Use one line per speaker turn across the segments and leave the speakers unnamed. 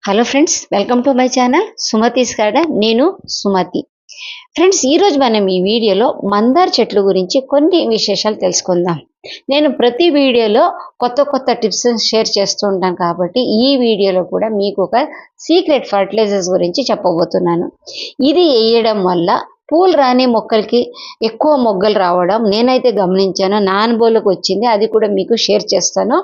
Hello friends, welcome to my channel Sumathi's garden. నేను Sumathi. Friends, ఈరోజు మనం ఈ వీడియోలో మందార చెట్ల గురించి కొన్ని విశేషాలు తెలుసుకుందాం. నేను ప్రతి వీడియోలో కొత్త కొత్త టిప్స్ షేర్ చేస్తూ ఉంటాను కాబట్టి ఈ వీడియోలో కూడా మీకు ఒక సీక్రెట్ ఫర్టిలైజర్స్ గురించి చెప్పబోతున్నాను. ఇది వేయడం వల్ల పూలు రాని మొక్కలకి ఎక్కువ మొగ్గలు రావడం నేనైతే గమనించాను. నా అనుభవంలోకి వచ్చింది, అది కూడా మీకు షేర్ చేస్తాను.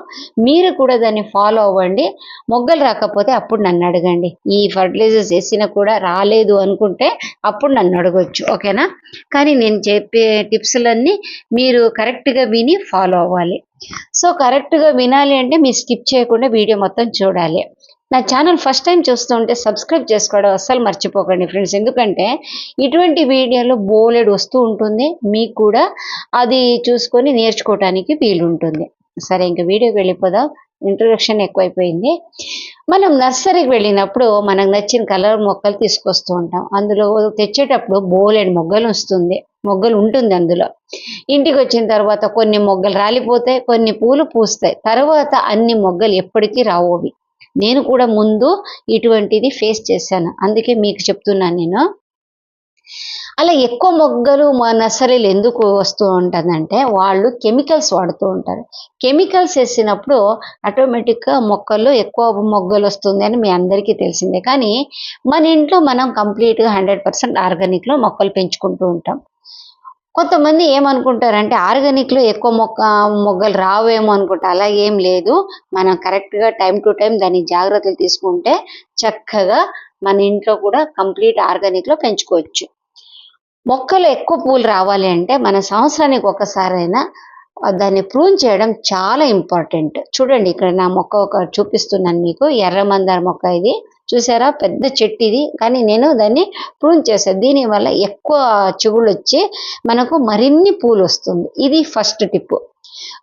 మీరు కూడా దాన్ని ఫాలో అవ్వండి. మొగ్గలు రాకపోతే అప్పుడు నన్ను అడగండి. ఈ ఫర్టిలైజర్స్ వేసినా కూడా రాలేదు అనుకుంటే అప్పుడు నన్ను అడగొచ్చు, ఓకేనా? కానీ నేను చెప్పే టిప్స్లన్నీ మీరు కరెక్ట్గా విని ఫాలో అవ్వాలి. సో కరెక్ట్గా వినాలి అంటే మీరు స్కిప్ చేయకుండా వీడియో మొత్తం చూడాలి. నా ఛానల్ ఫస్ట్ టైం చూస్తుంటే సబ్స్క్రైబ్ చేసుకోవడం అస్సలు మర్చిపోకండి ఫ్రెండ్స్. ఎందుకంటే ఇటువంటి వీడియోలో బోలెడు వస్తూ ఉంటుంది, మీకు కూడా అది చూసుకొని నేర్చుకోవటానికి వీలుంటుంది. సరే, ఇంకా వీడియోకి వెళ్ళిపోదాం. ఇంట్రొడక్షన్ ఎక్కువైపోయింది. మనం నర్సరీకి వెళ్ళినప్పుడు మనకు నచ్చిన కలర్ మొక్కలు తీసుకొస్తూ ఉంటాం. అందులో తెచ్చేటప్పుడు బోలెడు మొగ్గలు ఉంటుంది అందులో. ఇంటికి వచ్చిన తర్వాత కొన్ని మొగ్గలు రాలిపోతాయి, కొన్ని పూలు పూస్తాయి. తర్వాత అన్ని మొగ్గలు ఎప్పటికీ రావు అవి. నేను కూడా ముందు ఇటువంటిది ఫేస్ చేశాను, అందుకే మీకు చెప్తున్నాను నేను. అలా ఎక్కువ మొగ్గలు మా నర్సరీలు ఎందుకు వస్తూ ఉంటుందంటే వాళ్ళు కెమికల్స్ వాడుతూ ఉంటారు. కెమికల్స్ వేసినప్పుడు ఆటోమేటిక్గా మొక్కల్లో ఎక్కువ మొగ్గలు వస్తుంది అని మీ అందరికీ తెలిసిందే. కానీ మన ఇంట్లో మనం కంప్లీట్గా 100% ఆర్గానిక్లో మొక్కలు పెంచుకుంటూ ఉంటాం. కొంతమంది ఏమనుకుంటారంటే ఆర్గానిక్లో ఎక్కువ మొగ్గలు రావేమో అనుకుంటా. అలా ఏం లేదు. మనం కరెక్ట్గా టైం టు టైం దాని జాగ్రత్తలు తీసుకుంటే చక్కగా మన ఇంట్లో కూడా కంప్లీట్ ఆర్గానిక్లో పెంచుకోవచ్చు. మొక్కలు ఎక్కువ పూలు రావాలి అంటే మన సంవత్సరానికి ఒకసారైనా దాన్ని ప్రూన్ చేయడం చాలా ఇంపార్టెంట్. చూడండి, ఇక్కడ నా మొక్క ఒక చూపిస్తున్నాను మీకు. ఎర్ర మందార మొక్క ఇది చూసారా, పెద్ద చెట్టు ఇది. కానీ నేను దాన్ని ప్రూన్ చేశాను. దీనివల్ల ఎక్కువ చిగుళ్ళు వచ్చి మనకు మరిన్ని పూలు వస్తుంది. ఇది ఫస్ట్ టిప్.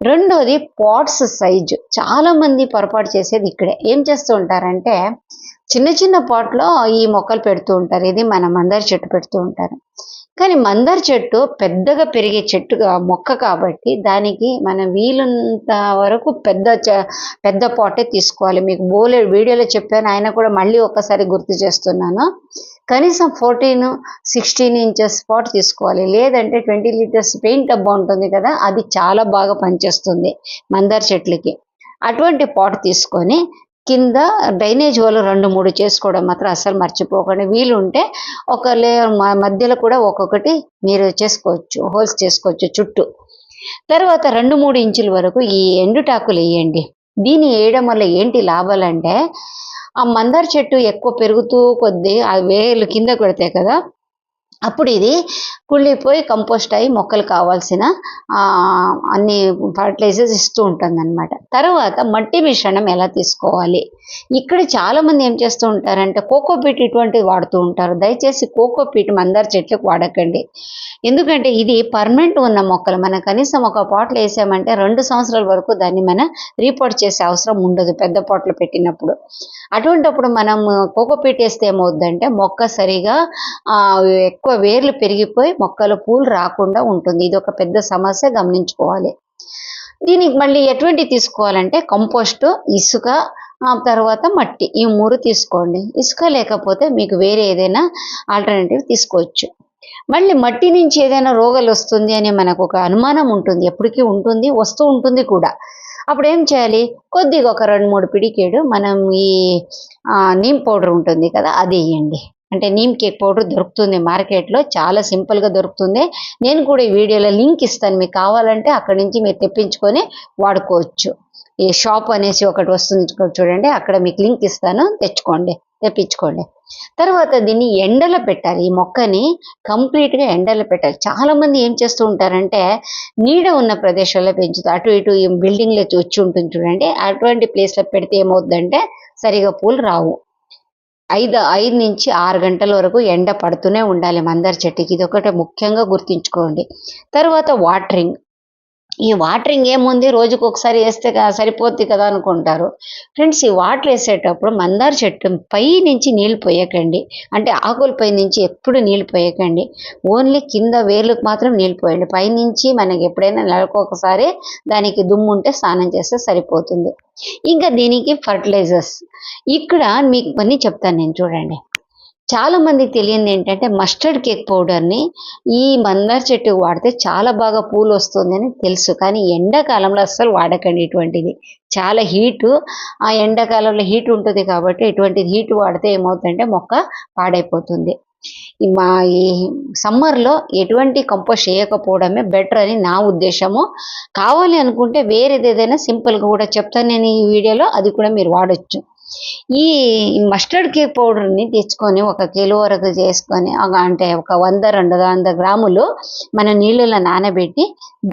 రెండోది పాట్స్ సైజు. చాలా మంది పొరపాటు చేసేది ఇక్కడే. ఏం చేస్తూ ఉంటారంటే చిన్న చిన్న పాట్లో ఈ మొక్కలు పెడుతూ ఉంటారు. ఇది మన మందార చెట్టు పెడుతూ ఉంటారు. కానీ మందార చెట్టు పెద్దగా పెరిగే మొక్క కాబట్టి దానికి మనం వీలున్నంత వరకు పెద్ద పాటే తీసుకోవాలి. మీకు బోలెడు వీడియోలో చెప్పాను, ఆయన కూడా మళ్ళీ ఒక్కసారి గుర్తు చేస్తున్నాను. కనీసం 14-16 ఇంచెస్ పాట్ తీసుకోవాలి. లేదంటే 20 లీటర్స్ పెయింట్ డబ్బా ఉంటుంది కదా, అది చాలా బాగా పనిచేస్తుంది మందార చెట్లకి. అటువంటి పాట్ తీసుకొని కింద డ్రైనేజ్ హోల్ 2-3 చేసుకోవడం మాత్రం అస్సలు మర్చిపోకండి. వీలుంటే ఒక లేయర్ మధ్యలో కూడా ఒక్కొక్కటి మీరు చేసుకోవచ్చు, హోల్స్ చేసుకోవచ్చు చుట్టూ. తర్వాత 2-3 ఇంచుల వరకు ఈ ఎండుటాకులు వేయండి. దీన్ని వేయడం వల్ల ఏంటి లాభాలంటే ఆ మందార చెట్టు ఎక్కువ పెరుగుతూ కొద్దీ ఆ వేర్లు కిందకు పెడతాయి కదా, అప్పుడు ఇది కుళ్ళిపోయి కంపోస్ట్ అయ్యి మొక్కలు కావాల్సిన అన్ని ఫర్టిలైజర్స్ ఇస్తూ ఉంటుంది అనమాట. తర్వాత మట్టి మిశ్రణం ఎలా తీసుకోవాలి? ఇక్కడ చాలామంది ఏం చేస్తూ ఉంటారంటే కోకోపీట్ ఇటువంటివి వాడుతూ ఉంటారు. దయచేసి కోకోపీట్ మందార చెట్లకు వాడకండి. ఎందుకంటే ఇది పర్మనెంట్ ఉన్న మొక్కలు. మనం కనీసం ఒక పాట్లో వేసామంటే 2 సంవత్సరాల వరకు దాన్ని మనం రీపోర్ట్ చేసే అవసరం ఉండదు పెద్ద పాట్లో పెట్టినప్పుడు. అటువంటిప్పుడు మనం కోకోపీట్ వేస్తే ఏమవుద్దంటే మొక్క సరిగా ఎక్కువ వేర్లు పెరిగిపోయి మొక్కలు పూలు రాకుండా ఉంటుంది. ఇది ఒక పెద్ద సమస్య, గమనించుకోవాలి. దీనికి మళ్ళీ ఎటువంటి తీసుకోవాలంటే కంపోస్టు, ఇసుక, తర్వాత మట్టి, ఈ 3 తీసుకోండి. ఇసుక లేకపోతే మీకు వేరే ఏదైనా ఆల్టర్నేటివ్ తీసుకోవచ్చు. మళ్ళీ మట్టి నుంచి ఏదైనా రోగాలు వస్తుంది అని మనకు ఒక అనుమానం ఉంటుంది, ఎప్పటికీ ఉంటుంది, వస్తూ ఉంటుంది కూడా. అప్పుడు ఏం చేయాలి? కొద్దిగా ఒక 2-3 పిడికేడు మనం ఈ నీమ్ పౌడర్ ఉంటుంది కదా, అది వేయండి. అంటే నీమ్ కేక్ పౌడర్ దొరుకుతుంది మార్కెట్లో, చాలా సింపుల్గా దొరుకుతుంది. నేను కూడా ఈ వీడియోలో లింక్ ఇస్తాను, మీకు కావాలంటే అక్కడి నుంచి మీరు తెప్పించుకొని వాడుకోవచ్చు. ఈ షాప్ అనేసి ఒకటి వస్తుంది చూడండి, అక్కడ మీకు లింక్ ఇస్తాను, తెప్పించుకోండి. తర్వాత దీన్ని ఎండలో పెట్టాలి. ఈ మొక్కని కంప్లీట్గా ఎండలో పెట్టాలి. చాలామంది ఏం చేస్తూ ఉంటారంటే నీడ ఉన్న ప్రదేశాల్లో పెంచుతారు. అటు ఇటు బిల్డింగ్లో వచ్చి ఉంటుంది చూడండి, అటువంటి ప్లేస్లో పెడితే ఏమవుద్దంటే సరిగా పూలు రావు. 5 నుంచి 6 గంటల వరకు ఎండ పడుతూనే ఉండాలి మందార చెట్టుకి. ఇది ఒకటి ముఖ్యంగా గుర్తుంచుకోండి. తర్వాత వాటరింగ్. ఈ వాటరింగ్ ఏముంది, రోజుకి ఒకసారి వేస్తే సరిపోద్ది కదా అనుకుంటారు. ఫ్రెండ్స్, ఈ వాటర్ వేసేటప్పుడు మందార చెట్టు పై నుంచి నీళ్ళు పోయకండి. అంటే ఆకుల పై నుంచి ఎప్పుడు నీళ్ళు పోయకండి. ఓన్లీ కింద వేర్లకు మాత్రం నీళ్ళు పోయండి. పైనుంచి మనకి ఎప్పుడైనా నెలకు ఒకసారి దానికి దుమ్ము ఉంటే స్నానం చేస్తే సరిపోతుంది. ఇంకా దీనికి ఫర్టిలైజర్స్ ఇక్కడ మీకు కొన్ని చెప్తాను నేను, చూడండి. చాలా మందికి తెలియంది ఏంటంటే మస్టర్డ్ కేక్ పౌడర్ని ఈ మందార చెట్టుకు వాడితే చాలా బాగా పూలు వస్తుందని తెలుసు. కానీ ఎండాకాలంలో అస్సలు వాడకండి ఇటువంటిది. చాలా హీటు, ఆ ఎండాకాలంలో హీట్ ఉంటుంది కాబట్టి ఇటువంటి హీట్ వాడితే ఏమవుతుందంటే మొక్క పాడైపోతుంది. మా ఈ సమ్మర్లో ఎటువంటి కంపోస్ట్ చేయకపోవడమే బెటర్ అని నా ఉద్దేశము. కావాలి అనుకుంటే వేరేది ఏదైనా సింపుల్గా కూడా చెప్తాను నేను ఈ వీడియోలో, అది కూడా మీరు వాడచ్చు. ఈ మస్టర్డ్ కేక్ పౌడర్ని తెచ్చుకొని 1 కిలో వరకు చేసుకొని, అంటే ఒక 100 గ్రాములు మన నీళ్ళలో నానబెట్టి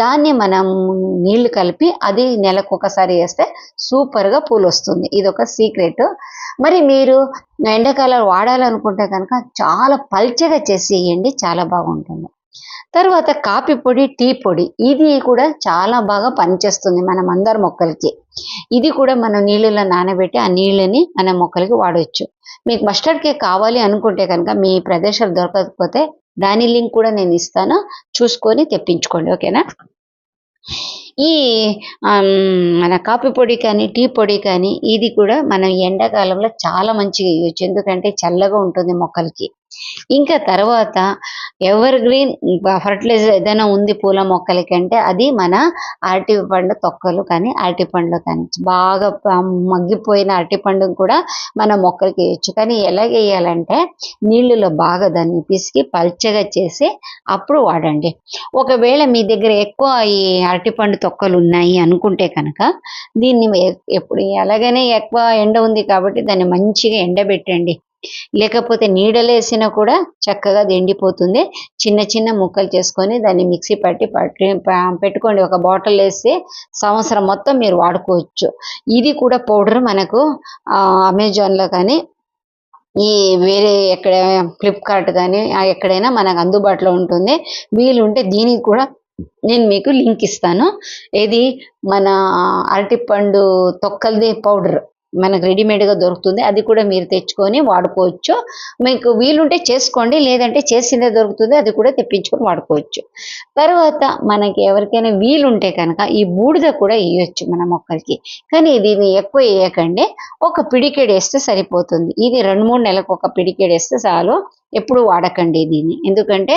దాన్ని మనం నీళ్లు కలిపి అది నెలకు ఒకసారి వేస్తే సూపర్గా పూలు వస్తుంది. ఇది ఒక సీక్రెట్. మరి మీరు ఎండాకాలం వాడాలనుకుంటే కనుక చాలా పల్చగా చేసి వేయండి, చాలా బాగుంటుంది. తర్వాత కాఫీ పొడి, టీ పొడి ఇది కూడా చాలా బాగా పనిచేస్తుంది మన మందార మొక్కలకి. ఇది కూడా మనం నీళ్ళలో నానబెట్టి ఆ నీళ్ళని మన మొక్కలకి వాడవచ్చు. మీకు మస్టర్డ్ కేక్ కావాలి అనుకుంటే కనుక మీ ప్రదేశాలు దొరకకపోతే దాని లింక్ కూడా నేను ఇస్తాను, చూసుకొని తెప్పించుకోండి. ఓకేనా? ఈ మన కాఫీ పొడి కానీ, టీ పొడి కానీ ఇది కూడా మనం ఎండాకాలంలో చాలా మంచిగా ఇవ్వచ్చు. ఎందుకంటే చల్లగా ఉంటుంది మొక్కలకి. ఇంకా తర్వాత ఎవర్ గ్రీన్ ఫర్టిలైజర్ ఏదైనా ఉంది పూల మొక్కలకి అంటే అది మన అరటిపండు తొక్కలు కానీ, అరటిపండ్లు కానీ, బాగా మగ్గిపోయిన అరటిపండును కూడా మన మొక్కలకి వేయచ్చు. కానీ ఎలాగ వేయాలంటే నీళ్ళలో బాగా దాన్ని పిసికి పల్చగా చేసి అప్పుడు వాడండి. ఒకవేళ మీ దగ్గర ఎక్కువ ఈ అరటిపండు తొక్కలు ఉన్నాయి అనుకుంటే కనుక దీన్ని ఎప్పుడు ఎలాగైనా ఎక్కువ ఎండ ఉంది కాబట్టి దాన్ని మంచిగా ఎండబెట్టండి. లేకపోతే నీడలేసినా కూడా చక్కగా అది ఎండిపోతుంది. చిన్న చిన్న ముక్కలు చేసుకొని దాన్ని మిక్సీ పెట్టుకోండి. ఒక బాటిల్ వేసి సంవత్సరం మొత్తం మీరు వాడుకోవచ్చు. ఇది కూడా పౌడర్ మనకు అమెజాన్లో కానీ ఈ వేరే ఎక్కడ ఫ్లిప్కార్ట్ కానీ ఎక్కడైనా మనకు అందుబాటులో ఉంటుంది. వీలుంటే దీనికి కూడా నేను మీకు లింక్ ఇస్తాను. ఏది మన అరటిపండు తొక్కలది పౌడర్ మనకు రెడీమేడ్గా దొరుకుతుంది. అది కూడా మీరు తెచ్చుకొని వాడుకోవచ్చు. మీకు వీలుంటే చేసుకోండి, లేదంటే చేసిందే దొరుకుతుంది, అది కూడా తెప్పించుకొని వాడుకోవచ్చు. తర్వాత మనకి ఎవరికైనా వీలుంటే కనుక ఈ బూడిద కూడా వేయచ్చు మన మొక్కలకి. కానీ దీన్ని ఎక్కువ వేయకండి, ఒక పిడికెడు వేస్తే సరిపోతుంది. ఇది 2-3 నెలలకు ఒక పిడికెడు వేస్తే చాలు. ఎప్పుడు వాడకండి దీన్ని, ఎందుకంటే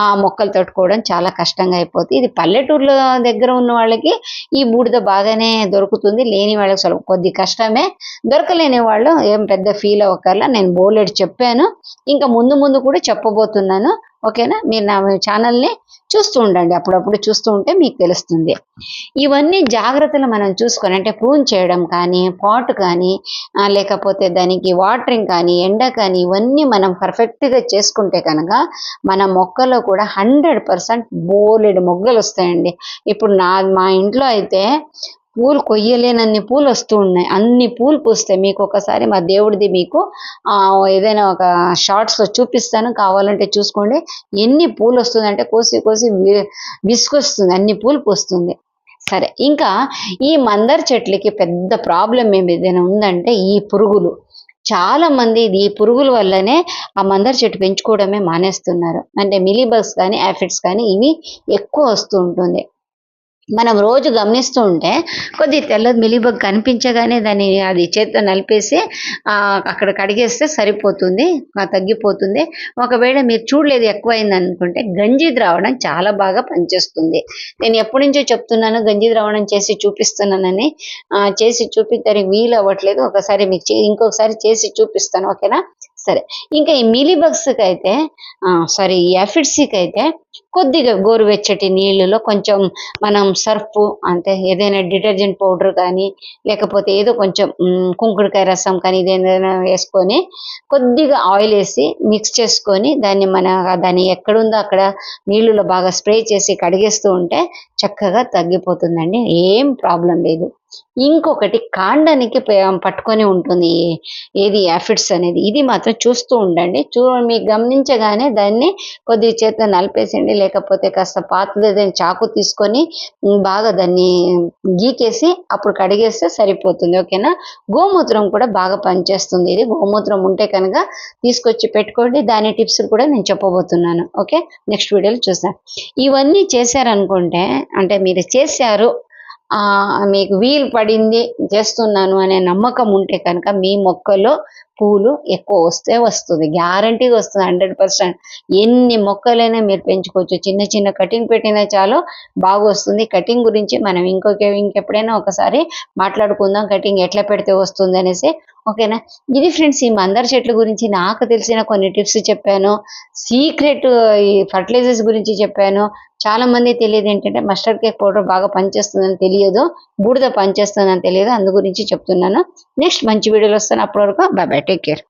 ఆ మొక్కలు తట్టుకోవడం చాలా కష్టంగా అయిపోతుంది. ఇది పల్లెటూర్ల దగ్గర ఉన్న వాళ్ళకి ఈ బూడిద బాగానే దొరుకుతుంది, లేని వాళ్ళకి ಸ್ವಲ್ಪ కొద్ది కష్టమే. దొరకలేని వాళ్ళు ఏం పెద్ద ఫీల్ అవ్వకల్లా, నేను బోలెడు చెప్పాను, ఇంకా ముందు ముందు కూడా చెప్పబోతున్నాను. ఓకేనా? మీరు నా ఛానల్ని చూస్తూ ఉండండి, అప్పుడప్పుడు చూస్తూ ఉంటే మీకు తెలుస్తుంది. ఇవన్నీ జాగ్రత్తలు మనం చూసుకొని, అంటే ప్రూన్ చేయడం కానీ, పాట్ కానీ, లేకపోతే దానికి వాటరింగ్ కానీ, ఎండ కానీ, ఇవన్నీ మనం పర్ఫెక్ట్గా చేసుకుంటే కనుక మన మొక్కలో కూడా 100% బోలెడు మొగ్గలు వస్తాయండి. ఇప్పుడు మా ఇంట్లో అయితే పూలు కొయ్యలేనన్ని పూలు వస్తూ ఉన్నాయి. అన్ని పూలు పూస్తాయి. మీకు ఒకసారి మా దేవుడిది మీకు ఏదైనా ఒక షార్ట్స్లో చూపిస్తాను, కావాలంటే చూసుకోండి. ఎన్ని పూలు వస్తుందంటే కోసి కోసి విసుకొస్తుంది, అన్ని పూలు పూస్తుంది. సరే, ఇంకా ఈ మందార చెట్లకి పెద్ద ప్రాబ్లం ఏదైనా ఉందంటే ఈ పురుగులు. చాలా మంది ఈ పురుగుల వల్లనే ఆ మందార చెట్టు పెంచుకోవడమే మానేస్తున్నారు. అంటే మిలీబగ్స్ కానీ, యాఫిడ్స్ కానీ ఇవి ఎక్కువ వస్తూ ఉంటుంది. మనం రోజు గమనిస్తూ ఉంటే కొద్ది తెల్లది మిలీబగ్ కనిపించగానే దాన్ని అది చేత్తో నలిపేసి అక్కడ కడిగేస్తే సరిపోతుంది, తగ్గిపోతుంది. ఒకవేళ మీరు చూడలేదు ఎక్కువైంది అనుకుంటే గంజి ద్రావణం చాలా బాగా పనిచేస్తుంది. నేను ఎప్పటి నుంచో చెప్తున్నాను, గంజి ద్రావణం చేసి చూపిస్తున్నానని. చేసి చూపించడానికి వీలు అవ్వట్లేదు. ఒకసారి మీకు ఇంకొకసారి చేసి చూపిస్తాను. ఓకేనా? సరే, ఇంకా ఈ మిలీబగ్స్కి అయితే ఈ యాఫిడ్స్కి అయితే కొద్దిగా గోరువెచ్చటి నీళ్ళలో కొంచెం మనం సర్ఫ్, అంటే ఏదైనా డిటర్జెంట్ పౌడర్ కానీ, లేకపోతే ఏదో కొంచెం కుంకుడుకాయ రసం కానీ ఇదేదైనా వేసుకొని కొద్దిగా ఆయిల్ వేసి మిక్స్ చేసుకొని దాన్ని ఎక్కడుందో అక్కడ నీళ్ళలో బాగా స్ప్రే చేసి కడిగేస్తూ ఉంటే చక్కగా తగ్గిపోతుందండి. ఏం ప్రాబ్లం లేదు. ఇంకొకటి కాండానికి పట్టుకొని ఉంటుంది ఏది యాఫిడ్స్ అనేది. ఇది మాత్రం చూస్తూ ఉండండి. మీకు గమనించగానే దాన్ని కొద్దిగా చేత్తో నలిపేసేయండి. లేకపోతే కాస్త పాతదేదైనా చాకు తీసుకొని బాగా దాన్ని గీకేసి అప్పుడు కడిగేస్తే సరిపోతుంది. ఓకేనా? గోమూత్రం కూడా బాగా పనిచేస్తుంది ఇది. గోమూత్రం ఉంటే కనుక తీసుకొచ్చి పెట్టుకోండి. దాని టిప్స్ కూడా నేను చెప్పబోతున్నాను. ఓకే? నెక్స్ట్ వీడియోలో చూద్దాం. ఇవన్నీ చేశారనుకుంటే అంటే మీరు చేశారు, మీకు వీలు పడింది, చేస్తున్నాను అనే నమ్మకం ఉంటే కనుక మీ మొక్కలో పూలు ఎక్కువ వస్తే వస్తుంది. గ్యారంటీగా వస్తుంది 100%. ఎన్ని మొక్కలైనా మీరు పెంచుకోవచ్చు. చిన్న చిన్న కటింగ్ పెట్టినా చాలు బాగా వస్తుంది. కటింగ్ గురించి మనం ఇంకెప్పుడైనా ఒకసారి మాట్లాడుకుందాం. కటింగ్ ఎట్లా పెడితే వస్తుంది అనేసి. ఓకేనా? ఇది ఫ్రెండ్స్ ఈ మందార చెట్ల గురించి నాకు తెలిసిన కొన్ని టిప్స్ చెప్పాను. సీక్రెట్ ఈ ఫర్టిలైజర్స్ గురించి చెప్పాను. చాలా మంది తెలియదు ఏంటంటే మస్టర్డ్ కేక్ పౌడర్ బాగా పనిచేస్తుందని తెలియదు, బూడిద పనిచేస్తుందని తెలియదు. అందు గురించి చెప్తున్నాను. నెక్స్ట్ మంచి వీడియోలో వస్తాను. అప్పటి వరకు బై బై, టేక్ కేర్.